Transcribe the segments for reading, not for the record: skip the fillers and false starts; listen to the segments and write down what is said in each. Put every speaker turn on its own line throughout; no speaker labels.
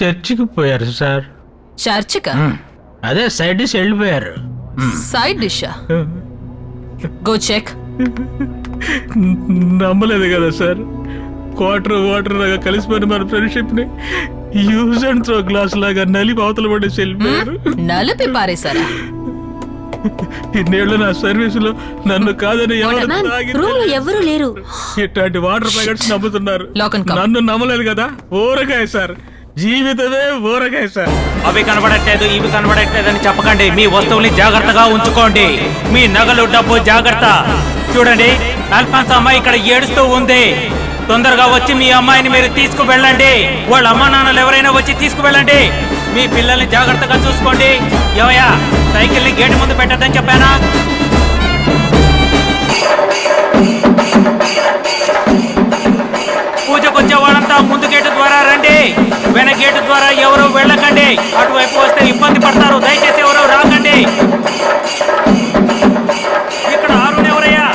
చర్చికి పోయారు సార్.
చర్చికా?
అదే సైడ్ డిష్ వెళ్ళిపోయారు.
సైడ్ డిషా? Go check.
నమ్మలేదు కదా సార్. వాటర్ లాగా కలిసిపోయిన మన ఫ్రెండ్షిప్ ని యూజ్ అండ్ త్రో గ్లాస్ లాగా నలిపి అవతల పడేసి వెళ్ళిపోయారు.
నలిపి పారేశారా?
ఇన్నేళ్ళు నా సర్వీస్ లో నన్ను కాదని
ఎవరు లేరు.
ఇట్లాంటి వాటర్ ప్యాకెట్స్ నమ్ముతున్నారు. నన్ను నమ్మలేదు కదా. ఊరగాయ సార్, జీవితమే ఊరగాయ సార్.
అవి కనబడట్లేదు, ఇవి కనబడట్లేదు అని చెప్పకండి. మీ వస్తువుల్ని జాగ్రత్తగా ఉంచుకోండి. మీ నగలు, డబ్బు జాగ్రత్త. చూడండి, అల్ఫాన్స్ అమ్మాయి ఇక్కడ ఏడుస్తూ ఉంది. తొందరగా వచ్చి మీ అమ్మాయిని మీరు తీసుకువెళ్ళండి. వాళ్ళ అమ్మా నాన్నలు ఎవరైనా వచ్చి తీసుకువెళ్ళండి. మీ పిల్లల్ని జాగ్రత్తగా చూసుకోండి. ఏమయ్యా, సైకిల్ ని గేటు ముందు పెట్టద్దని చెప్పానా? పూజకు వచ్చే వాళ్ళంతా ముందు గేటు ద్వారా రండి. వెనక గేటు ద్వారా ఎవరు వెళ్ళకండి. అటువైపు వస్తే ఇబ్బంది పడతారు. దయచేసి ఎవరు రాకండి. ఇక్కడ అరుణ్ ఎవరయ్యా?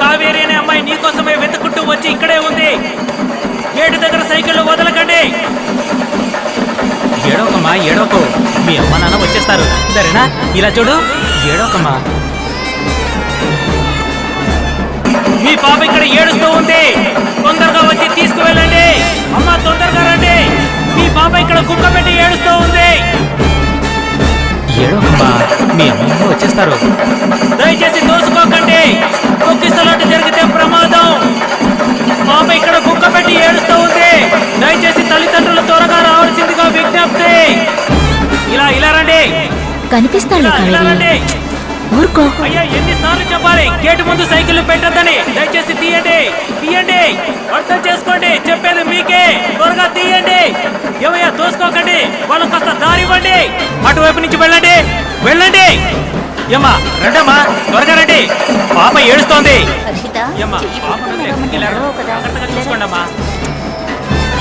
కావేరి అనే అమ్మాయి నీకోసమే వెతుకుంటూ వచ్చి ఇక్కడే ఉంది. గేటు దగ్గర సైకిళ్ళు వదలకండి. ఏడోకమ్మా, ఏడోకు. మీ అమ్మ నాన్న వచ్చేస్తారు, సరేనా? ఇలా చూడు, ఏడోకమ్మా. మీ పాప ఇక్కడ ఏడుస్తూ ఉంది. తొందరగా వచ్చి తీసుకువెళ్ళండి. అమ్మ, తొందరగా రండి. మీ పాప ఇక్కడ కుక్క పెట్టి ఏడుస్తూ ఉంది. ఏడోకమ్మా, మీ అమ్మ వచ్చేస్తారు. దయచేసి దోసుకోకండి. తొక్కిసలాట జరిగితే ప్రమాదం. పాప ఇక్కడ కుక్క పెట్టి ఏడుస్తూ ఉంది. దయచేసి తల్లిదండ్రులు త్వరగా రావాల్సిందిగా విజ్ఞప్తి. ఇలా రండి.
కనిపిస్తాడు.
అయ్యా, ఎన్నిసార్లు చెప్పాలి గేటు ముందు సైకిల్ పెట్టద్దని? దయచేసి తీయండి. అర్థం చేసుకోండి, చెప్పేది మీకే. త్వరగా తీయండి. ఏమయ్యా, తోసుకోకండి. వాళ్ళకి కాస్త దారి ఇవ్వండి. అటువైపు నుంచి వెళ్ళండి. ఏమ్మా, రండమ్మా, త్వరగా రండి. పాప ఏడుస్తోంది. చూసుకోండి అమ్మా.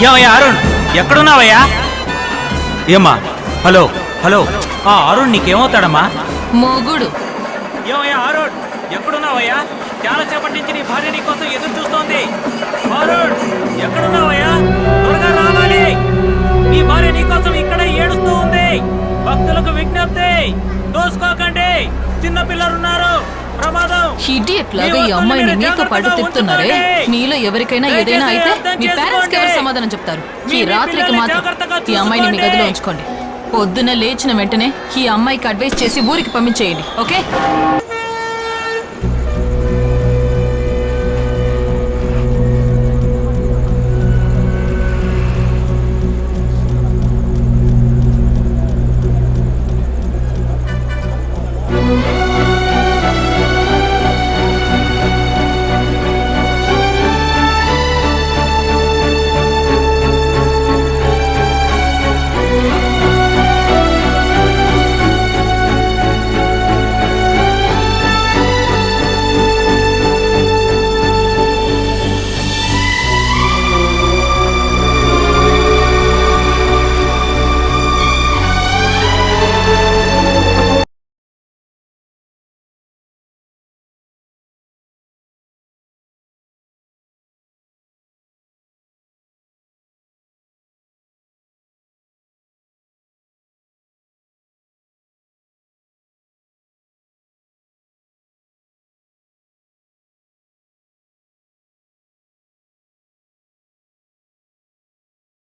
ఏమయ్యా అరుణ్, ఎక్కడున్నావయ్యా? ఏమ్మా, హలో. అరుణ్ నీకేమవుతాడమ్మా?
మొగుడు.
ఏమయ్యా అరుణ్, ఎక్కడున్నావయ్యా? చాలా సేపటి నుంచి నీ భార్య నీ కోసం ఎదురు చూస్తోంది. అరుణ్, ఎక్కడున్నావయ్యా? త్వరగా రావాలి. నీ భార్య నీ కోసం ఇక్కడ ఏడుస్తూ ఉంది. భక్తులకు విజ్ఞప్తి, దోసుకోకండి. చిన్న పిల్లలున్నారు, ప్రమాదం.
ఇడియట్ లాగా ఈ అమ్మాయిని మీతో పాటు తిప్పుతున్నారే. మీలో ఎవరికైనా ఏదైనా అయితే మీ పేరెంట్స్ కి ఎవరు సమాధానం చెప్తారు? ఈ రాత్రికి మాత్రం ఈ అమ్మాయిని మీ గదిలో ఉంచుకోండి. పొద్దున లేచిన వెంటనే ఈ అమ్మాయికి అడ్వైస్ చేసి ఊరికి పంపించేయండి, ఓకే?